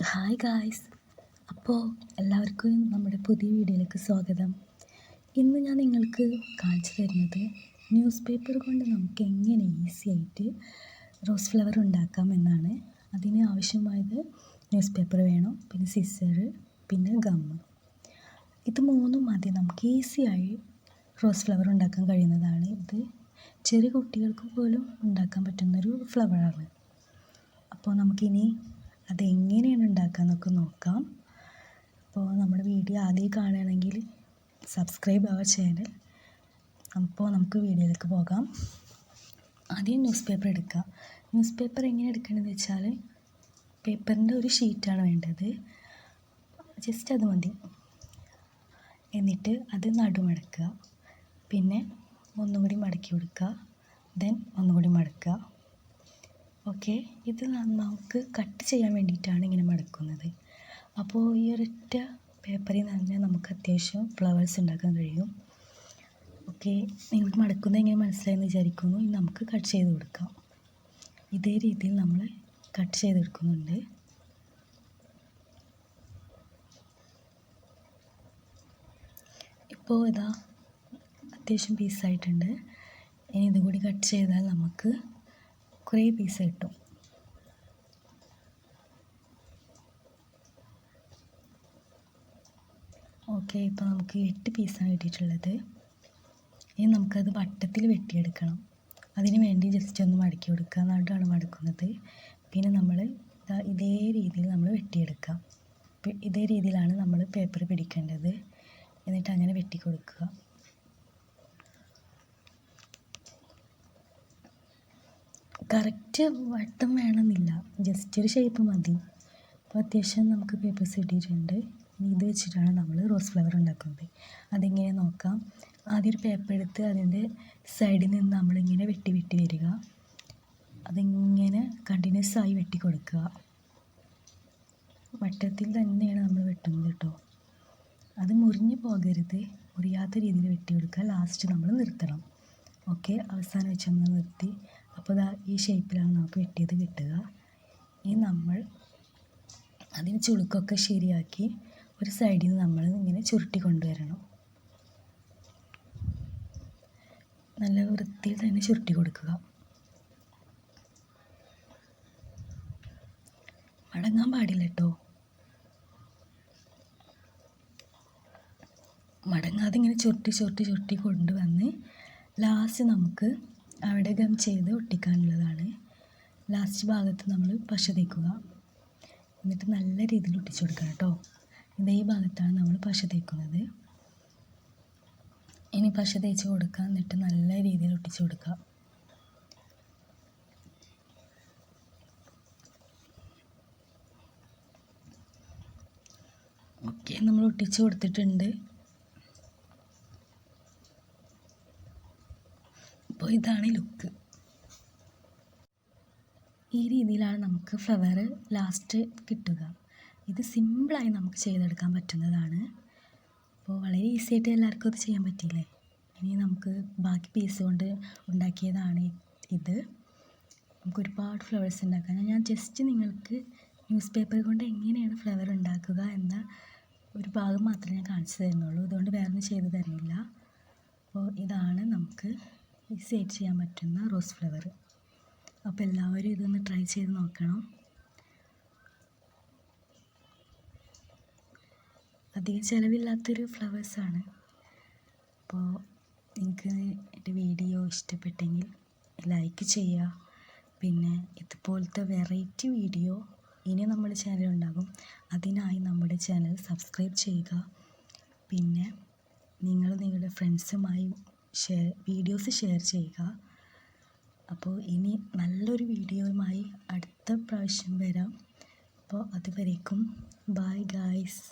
Hi guys. അപ്പോൾ എല്ലാവർക്കും നമ്മുടെ പുതിയ വീഡിയോയിലേക്ക് സ്വാഗതം. ഇന്ന് ഞാൻ നിങ്ങൾക്ക് കാണിച്ചു തരുന്നത് ന്യൂസ് പേപ്പർ കൊണ്ട് നമുക്ക് എങ്ങനെ ഈസി ആയിട്ട് റോസ് ഫ്ലവർ ഉണ്ടാക്കാം എന്നാണ്. അതിന് ആവശ്യമായത് ന്യൂസ് പേപ്പർ വേണം, പിന്നെ സിസർ, പിന്നെ ഗമ്മ്. ഇത് മൂന്നും മതി നമുക്ക് ഈസിയായി റോസ് ഫ്ലവർ ഉണ്ടാക്കാൻ കഴിയുന്നതാണ്. ഇത് ചെറിയ കുട്ടികൾക്ക് പോലും ഉണ്ടാക്കാൻ പറ്റുന്നൊരു ഫ്ലവറാണ്. അപ്പോൾ നമുക്കിനി അതെങ്ങനെയാണ് ഉണ്ടാക്കുക എന്നൊക്കെ നോക്കാം. അപ്പോൾ നമ്മുടെ വീഡിയോ ആദ്യം കാണുകയാണെങ്കിൽ സബ്സ്ക്രൈബ് അവർ ചാനൽ. അപ്പോൾ നമുക്ക് വീഡിയോയിലേക്ക് പോകാം. ആദ്യം ന്യൂസ് പേപ്പർ എടുക്കുക. ന്യൂസ് പേപ്പർ എങ്ങനെ എടുക്കണമെന്ന് വെച്ചാൽ പേപ്പറിൻ്റെ ഒരു ഷീറ്റാണ് വേണ്ടത്. ജസ്റ്റ് അത് മതി. എന്നിട്ട് അത് നടുമടക്കുക, പിന്നെ ഒന്നുകൂടി മടക്കി കൊടുക്കുക, ദെൻ ഒന്നുകൂടി മടക്കുക. ഓക്കെ, ഇത് നമുക്ക് കട്ട് ചെയ്യാൻ വേണ്ടിയിട്ടാണ് ഇങ്ങനെ മടക്കുന്നത്. അപ്പോൾ ഈ ഒരൊറ്റ പേപ്പറിൽ തന്നെ നമുക്ക് അത്യാവശ്യം ഫ്ലവേഴ്സ് ഉണ്ടാക്കാൻ കഴിയും. ഓക്കെ, നിങ്ങൾക്ക് മടക്കുന്നത് എങ്ങനെ മനസ്സിലായെന്ന് വിചാരിക്കുന്നു. ഇനി നമുക്ക് കട്ട് ചെയ്ത് കൊടുക്കാം. ഇതേ രീതിയിൽ നമ്മൾ കട്ട് ചെയ്തെടുക്കുന്നുണ്ട്. ഇപ്പോൾ ഇതാ അത്യാവശ്യം പീസായിട്ടുണ്ട്. ഇനി ഇതും കൂടി കട്ട് ചെയ്താൽ നമുക്ക് കുറേ പീസ് കിട്ടും. ഓക്കെ, ഇപ്പോൾ നമുക്ക് 8 പീസാണ് കിട്ടിയിട്ടുള്ളത്. ഇനി നമുക്കത് വട്ടത്തിൽ വെട്ടിയെടുക്കണം. അതിന് വേണ്ടി ജസ്റ്റ് ഒന്ന് മടക്കി കൊടുക്കുക. നടുവാണ് മടക്കുന്നത്. പിന്നെ നമ്മൾ ഇതേ രീതിയിൽ നമ്മൾ വെട്ടിയെടുക്കുക. ഇതേ രീതിയിലാണ് നമ്മൾ പേപ്പർ പിടിക്കേണ്ടത്. എന്നിട്ട് അങ്ങനെ വെട്ടി കൊടുക്കുക. കറക്റ്റ് വട്ടം വേണമെന്നില്ല, ജസ്റ്റ് ഒരു ഷേപ്പ് മതി. അപ്പോൾ അത്യാവശ്യം നമുക്ക് പേപ്പേഴ്സ് കിട്ടിയിട്ടുണ്ട്. ഇനി ഇത് വെച്ചിട്ടാണ് നമ്മൾ റോസ് ഫ്ലവർ ഉണ്ടാക്കുന്നത്. അതെങ്ങനെ നോക്കാം. ആദ്യം ഒരു പേപ്പർ എടുത്ത് അതിൻ്റെ സൈഡിൽ നിന്ന് നമ്മളിങ്ങനെ വെട്ടി വെട്ടി വരിക. അതിങ്ങനെ കണ്ടിന്യൂസ് ആയി വെട്ടി കൊടുക്കുക. വട്ടത്തിൽ തന്നെയാണ് നമ്മൾ വെട്ടുന്നത് കേട്ടോ. അത് മുറിഞ്ഞു പോകരുത്. മുറിയാത്ത രീതിയിൽ വെട്ടി കൊടുക്കുക. ലാസ്റ്റ് നമ്മൾ നിർത്തണം. ഓക്കെ, അവസാനം വെച്ച് നമ്മൾ നിർത്തി. അപ്പോൾ ഈ ഷേപ്പിലാണ് നമുക്ക് വെട്ടിയത് കിട്ടുക. ഇനി നമ്മൾ അതിന് ചുളുക്കൊക്കെ ശരിയാക്കി ഒരു സൈഡിൽ നിന്ന് നമ്മൾ ഇങ്ങനെ ചുരുട്ടി കൊണ്ടുവരണം. നല്ല വൃത്തിയിൽ തന്നെ ചുരുട്ടി കൊടുക്കുക. മടങ്ങാൻ പാടില്ല കേട്ടോ. മടങ്ങാതെ ഇങ്ങനെ ചുരുട്ടി ചുരുട്ടി ചുരുട്ടി കൊണ്ടുവന്ന് ലാസ്റ്റ് നമുക്ക് അവിടെ ഗം ചെയ്ത് ഒട്ടിക്കാനുള്ളതാണ്. ലാസ്റ്റ് ഭാഗത്ത് നമ്മൾ പശ തേക്കുക. എന്നിട്ട് നല്ല രീതിയിൽ ഒട്ടിച്ചു കൊടുക്കുക കേട്ടോ. ഇതേ ഭാഗത്താണ് നമ്മൾ പശ തേക്കുന്നത്. ഇനി പശ തേച്ച് കൊടുക്കുക. എന്നിട്ട് നല്ല രീതിയിൽ ഒട്ടിച്ചു കൊടുക്കുക. ഓക്കെ, നമ്മൾ ഒട്ടിച്ചു കൊടുത്തിട്ടുണ്ട്. അപ്പോൾ ഇതാണ് ലുക്ക്. ഈ രീതിയിലാണ് നമുക്ക് ഫ്ലവർ ലാസ്റ്റ് കിട്ടുക. ഇത് സിമ്പിളായി നമുക്ക് ചെയ്തെടുക്കാൻ പറ്റുന്നതാണ്. അപ്പോൾ വളരെ ഈസി ആയിട്ട് എല്ലാവർക്കും അത് ചെയ്യാൻ പറ്റിയില്ലേ. ഇനി നമുക്ക് ബാക്കി പീസ് കൊണ്ട് ഉണ്ടാക്കിയതാണ് ഇത്. നമുക്ക് ഒരുപാട് ഫ്ലവേഴ്സ് ഉണ്ടാക്കാം. ഞാൻ ജസ്റ്റ് നിങ്ങൾക്ക് ന്യൂസ് പേപ്പർ കൊണ്ട് എങ്ങനെയാണ് ഫ്ലവർ ഉണ്ടാക്കുക എന്ന ഒരു ഭാഗം മാത്രമേ ഞാൻ കാണിച്ചു തരുന്നുള്ളൂ. അതുകൊണ്ട് വേറെ ഒന്നും ചെയ്തു തരുന്നില്ല. അപ്പോൾ ഇതാണ് നമുക്ക് ഈസി ആയിട്ട് ചെയ്യാൻ പറ്റുന്ന റോസ് ഫ്ലവർ. അപ്പോൾ എല്ലാവരും ഇതൊന്ന് ട്രൈ ചെയ്ത് നോക്കണം. അധികം ചിലവില്ലാത്തൊരു ഫ്ലവേഴ്സാണ്. അപ്പോൾ നിങ്ങൾക്ക് എൻ്റെ വീഡിയോ ഇഷ്ടപ്പെട്ടെങ്കിൽ ലൈക്ക് ചെയ്യുക. പിന്നെ ഇതുപോലത്തെ വെറൈറ്റി വീഡിയോ ഇനി നമ്മുടെ ചാനലുണ്ടാകും. അതിനായി നമ്മുടെ ചാനൽ സബ്സ്ക്രൈബ് ചെയ്യുക. പിന്നെ നിങ്ങൾ നിങ്ങളുടെ ഫ്രണ്ട്സുമായി വീഡിയോസ് ഷെയർ ചെയ്യുക. അപ്പോൾ ഇനി നല്ലൊരു വീഡിയോയുമായി അടുത്ത പ്രാവശ്യം വരാം. അപ്പോൾ അതുവരേക്കും ബൈ ഗായ്സ്.